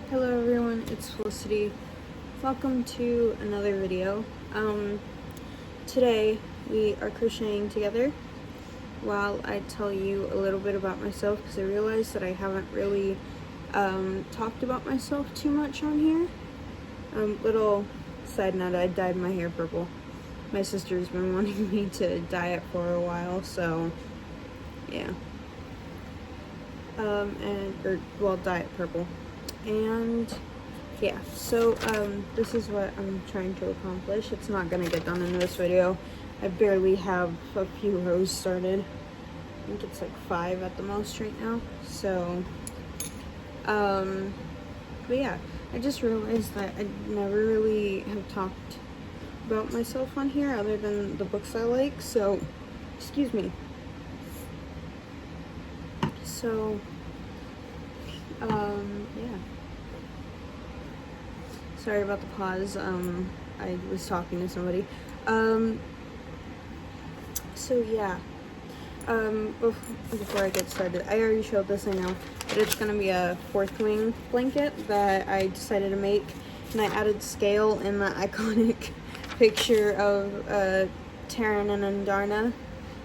Hello everyone, it's Felicity. Welcome to another video. Today we are crocheting together while I tell you a little bit about myself, because I realized that I haven't really talked about myself too much on here. Little side note, I dyed my hair purple. My sister's been wanting me to dye it for a while, so yeah. Dye it purple. And yeah, so this is what I'm trying to accomplish. It's not gonna get done in this video. I barely have a few rows started. I think it's like 5 at the most right now. So but yeah, I just realized that I never really have talked about myself on here other than the books I like. So excuse me. So yeah. Sorry about the pause. I was talking to somebody. So yeah. Before I get started, I already showed this, I know, but it's gonna be a fourth wing blanket that I decided to make, and I added scale in the iconic picture of Taryn and Andarna,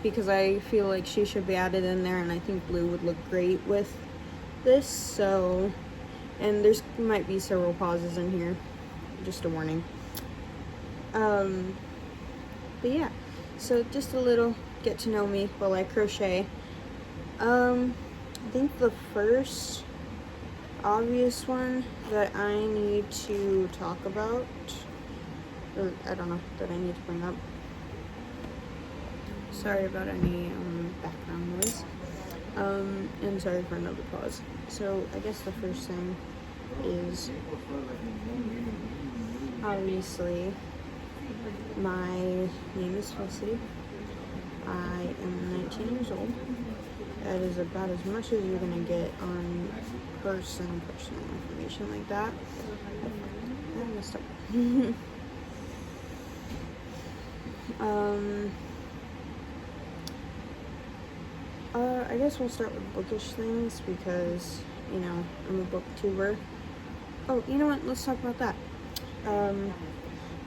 because I feel like she should be added in there, and I think blue would look great with this. So, and there's might be several pauses in here, just a warning. But yeah, so just a little get to know me while I crochet. I think the first obvious one that I need to talk about, or I don't know, that I need to bring up, sorry about any background noise, and sorry for another pause. So I guess the first thing is, obviously, my name is Felicity. I am 19 years old. That is about as much as you're gonna get on personal information like that. I messed up. I guess we'll start with bookish things because, you know, I'm a booktuber. Oh, you know what? Let's talk about that.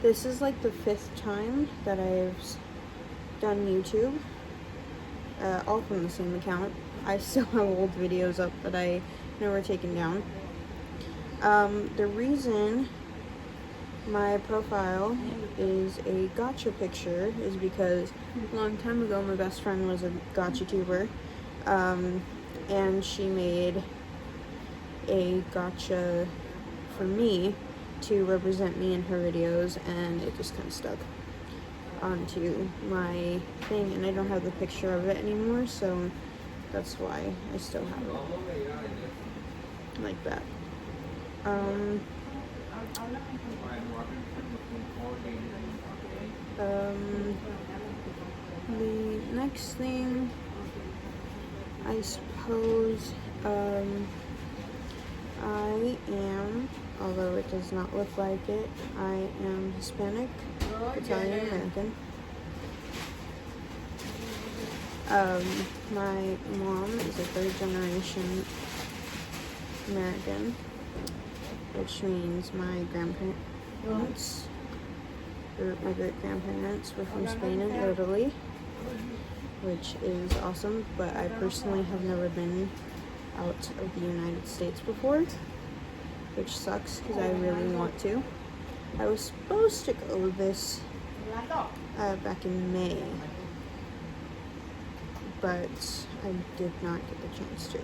This is like the 5th time that I've done YouTube, all from the same account. I still have old videos up that I never taken down. The reason my profile is a gotcha picture is because a long time ago my best friend was a gotcha tuber, and she made a gotcha for me to represent me in her videos, and it just kind of stuck onto my thing, and I don't have the picture of it anymore, so that's why I still have it like that. The next thing, I suppose, I am, although it does not look like it, I am Hispanic, Italian American. My mom is a 3rd generation American, which means my grandparents, or my great-grandparents, were from Spain and Italy, which is awesome, but I personally have never been out of the United States before, which sucks because I really want to. I was supposed to go this back in May, but I did not get the chance to.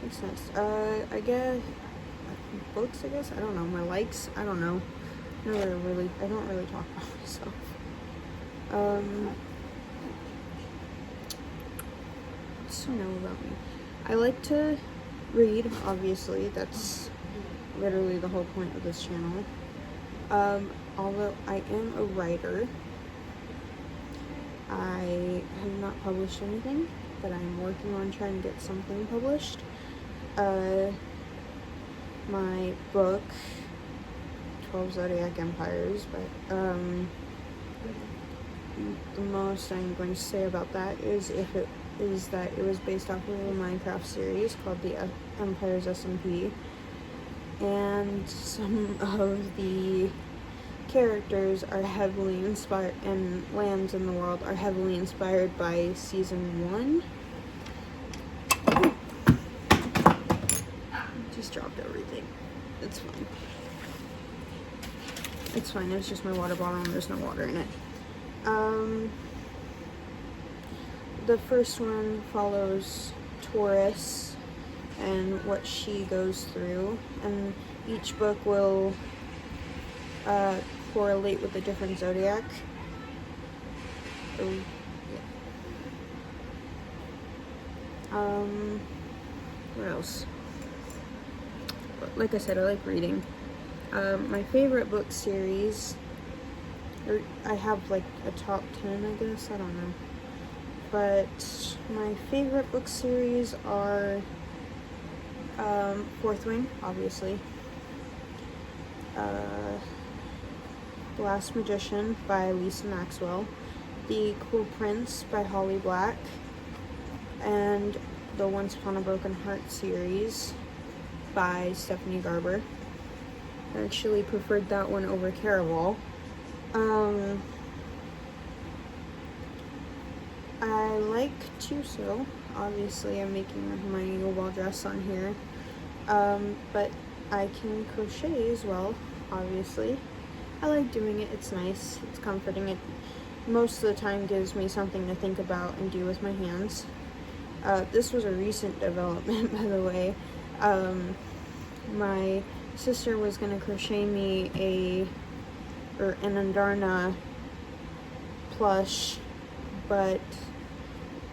What's next? I guess books. I guess I don't know. My likes. I don't know. I don't really talk about myself. What's to know about me? I like to read. Obviously, that's literally the whole point of this channel. Although I am a writer, I have not published anything, but I'm working on trying to get something published. My book, 12 Zodiac Empires, but the most I'm going to say about that is that it was based off of a Minecraft series called the Empire's SMP, and some of the characters are heavily inspired, and lands in the world are heavily inspired by season 1. Just dropped everything. It's fine. It's fine, it's just my water bottle and there's no water in it. The first one follows Taurus and what she goes through, and each book will correlate with a different zodiac. What else? Like I said, I like reading. My favorite book series, or I have like a top 10, I guess, I don't know. But my favorite book series are Fourth Wing, obviously. The Last Magician by Lisa Maxwell. The Cool Prince by Holly Black. And the Once Upon a Broken Heart series by Stephanie Garber. I actually preferred that one over Caraval. I like to obviously I'm making my Hermione Noble dress on here, but I can crochet as well, obviously. I like doing it, it's nice, it's comforting. It most of the time gives me something to think about and do with my hands. This was a recent development, by the way. My sister was going to crochet me an Andarna plush, but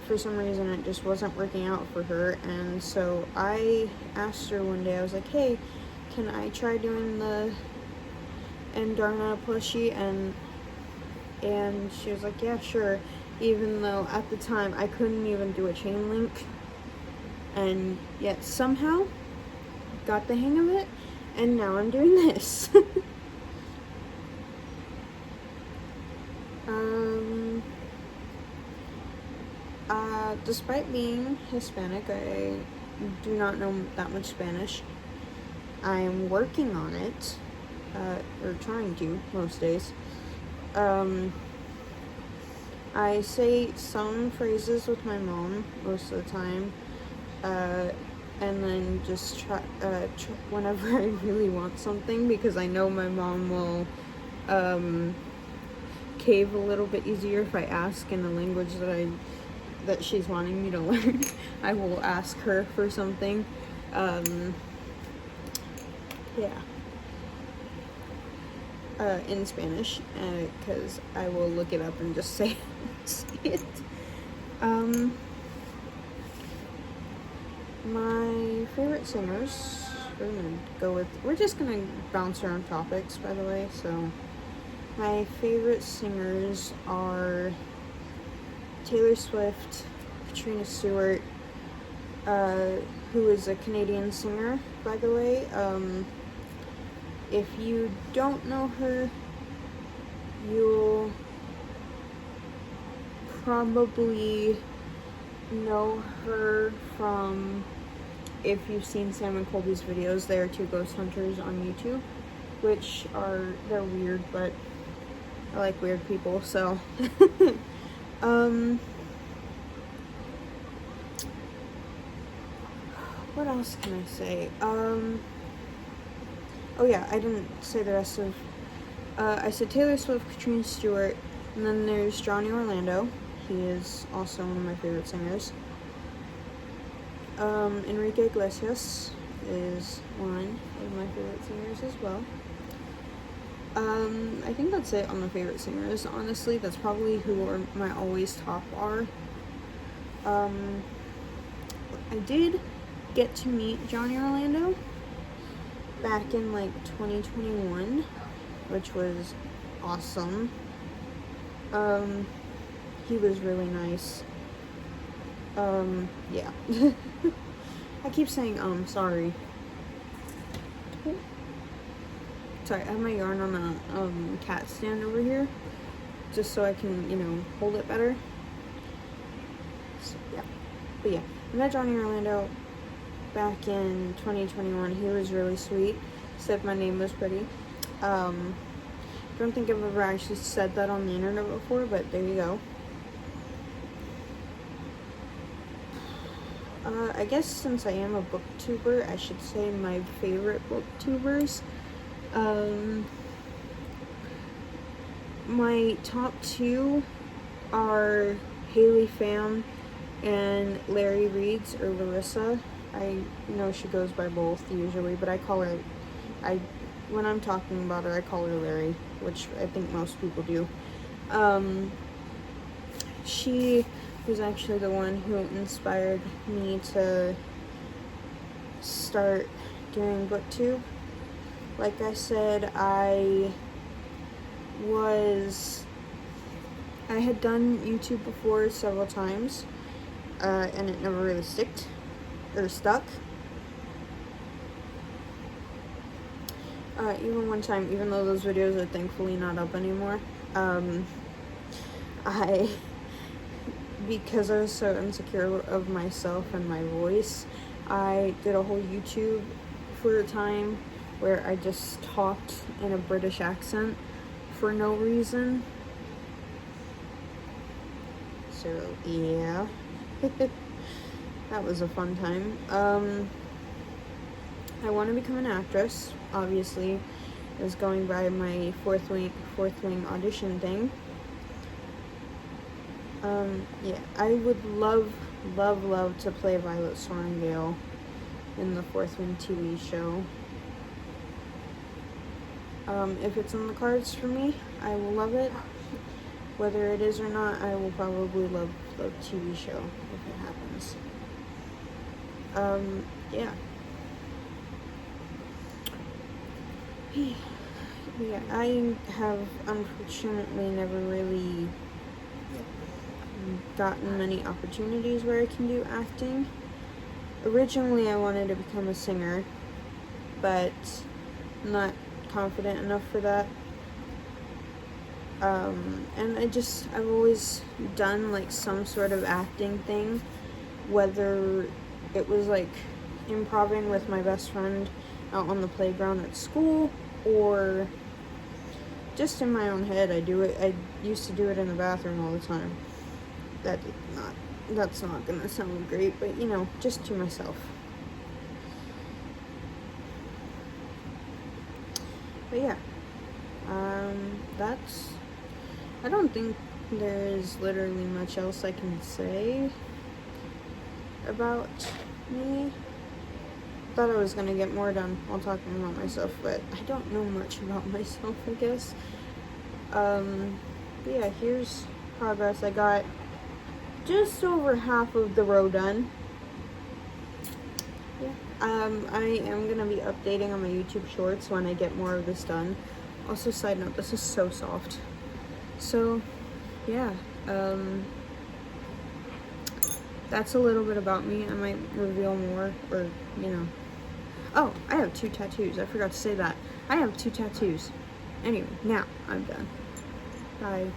for some reason it just wasn't working out for her, and so I asked her one day, I was like, hey, can I try doing the Andarna plushie? And she was like, yeah, sure, even though at the time I couldn't even do a chain link, and yet somehow got the hang of it, and now I'm doing this. Despite being Hispanic, I do not know that much Spanish. I am working on it, or trying to, most days. I say some phrases with my mom most of the time, and then just try whenever I really want something, because I know my mom will cave a little bit easier if I ask in a language that she's wanting me to learn. I will ask her for something. In Spanish, because I will look it up and just say it. My favorite singers, we're just gonna bounce around topics, by the way. So my favorite singers are Taylor Swift, Katrina Stewart, who is a Canadian singer, by the way. If you don't know her, you'll probably know her from, if you've seen Sam and Colby's videos, they are two ghost hunters on YouTube, they're weird, but I like weird people, so. What else can I say? Oh yeah, I didn't say the rest of, I said Taylor Swift, Katrina Stewart, and then there's Johnny Orlando. He is also one of my favorite singers. Enrique Iglesias is one of my favorite singers as well. I think that's it on the favorite singers, honestly. That's probably who my always top are. I did get to meet Johnny Orlando back in like 2021, which was awesome. He was really nice. Yeah. I keep saying sorry. Sorry, I have my yarn on a cat stand over here. just so I can, you know, hold it better. So, yeah. But yeah, I met Johnny Orlando back in 2021. He was really sweet. Said my name was pretty. Don't think I've ever actually said that on the internet before, but there you go. I guess since I am a booktuber, I should say my favorite booktubers. My top two are Haley Pham and Larry Reads, or Larissa. I know she goes by both usually, but when I'm talking about her, I call her Larry, which I think most people do. She was actually the one who inspired me to start doing booktube. Like I said, I had done YouTube before several times, and it never really stuck. Even one time, even though those videos are thankfully not up anymore, because I was so insecure of myself and my voice, I did a whole YouTube for a time where I just talked in a British accent for no reason. So, yeah. That was a fun time. I want to become an actress, obviously. I was going by my fourth wing audition thing. Yeah, I would love to play Violet Sorrengail in the Fourth Wing TV show. If it's in the cards for me, I will love it. Whether it is or not, I will probably love the TV show if it happens. Yeah. Yeah, I have unfortunately never really gotten many opportunities where I can do acting. Originally, I wanted to become a singer, but I'm not confident enough for that. And I've always done like some sort of acting thing, whether it was like improvising with my best friend out on the playground at school, or just in my own head. I used to do it in the bathroom all the time. That's not gonna sound great, but you know, just to myself. But yeah, I don't think there is literally much else I can say about me. Thought I was gonna get more done while talking about myself, but I don't know much about myself, I guess. But yeah, here's progress. I got just over half of the row done. Yeah. I am gonna be updating on my YouTube shorts when I get more of this done. Also, side note, this is so soft. So, yeah. That's a little bit about me. I might reveal more, or, you know. Oh, I have 2 tattoos. I forgot to say that. I have 2 tattoos. Anyway, now I'm done. Bye.